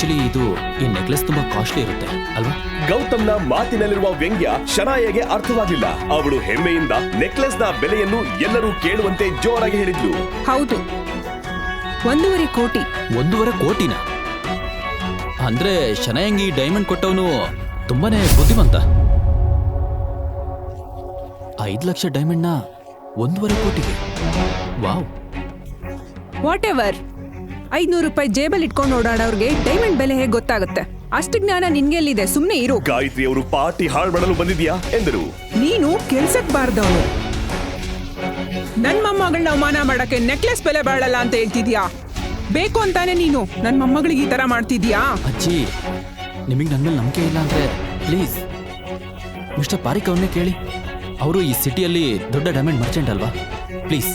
Actually ಈ necklace ತುಂಬಾ costly ಇರುತ್ತೆ ಅಲ್ವಾ? ಗೌತಮ್ನ ಮಾತಿನಲ್ಲಿರುವ ವ್ಯಂಗ್ಯ ಶನಾಯಗೆ ಅರ್ಥವಾಗಿಲ್ಲ. ಅವಳು ಹೆಮ್ಮೆಯಿಂದ ನೆಕ್ಲೆಸ್ನ ಬೆಲೆಯನ್ನು ಎಲ್ಲರೂ ಕೇಳುವಂತೆ ಜೋರಾಗಿ ಹೇಳಿದ್ಲು. ಹೌದು, 1.5 ಕೋಟಿ. 1.5 ಕೋಟಿನ? ಅಂದ್ರೆ ಶನಾಯಂಗಿ ಡೈಮಂಡ್ ಕೊಟ್ಟವನು ತುಂಬಾನೇ ಬುದ್ಧಿವಂತ. 5 ಲಕ್ಷ ಡೈಮಂಡ್ನ 1.5 ಕೋಟಿಗೆ. ವಾವ್. ವಾಟ್ ಎವರ್, 500 ರೂಪಾಯಿ ಜೇಬಲ್ ಇಟ್ಕೊಂಡು ಓಡಾಡೋರ್ಗೆ ಡೈಮಂಡ್ ಬೆಲೆ ಹೇಗೆ ಗೊತ್ತಾಗುತ್ತೆ? ಅಷ್ಟು ಜ್ಞಾನ ನಿನ್ಗೆಲ್ಲಿದೆ? ಸುಮ್ನೆ ಇರು. ಗಾಯತ್ರಿ ಅವರು ಪಾರ್ಟಿ ಹಾಳು ಮಾಡಲು ಬಂದಿದ್ಯಾ ಎಂದರು. ನೀನು ಕೆಲ್ಸಕ್ ಬಾರ್ದವನು. ನನ್ ಮೊಮ್ಮಗಳನ್ನ ಅವಮಾನ ಮಾಡಕ್ಕೆ ನೆಕ್ಲೆಸ್ ಬೆಲೆ ಬಾಳಲ್ಲ ಅಂತ ಹೇಳ್ತಿದ್ಯಾ? ಬೇಕು ಅಂತಾನೆ ನೀನು ನನ್ ಮೊಮ್ಮಗಳಿಗೆ ಈ ತರ ಮಾಡ್ತಿದ್ಯಾ? ಅಜ್ಜಿ, ನಿಮಗೆ ನನ್ನ ಮೇಲೆ ನಂಬಿಕೆ ಇಲ್ಲ ಅಂದ್ರೆ ಪ್ಲೀಸ್ ಮಿಸ್ಟರ್ ಪಾರಿಕ್ ಅವ್ರನ್ನೇ ಕೇಳಿ. ಅವರು ಈ ಸಿಟಿಯಲ್ಲಿ ದೊಡ್ಡ ಡೈಮಂಡ್ ಮರ್ಚೆಂಟ್ ಅಲ್ವಾ? ಪ್ಲೀಸ್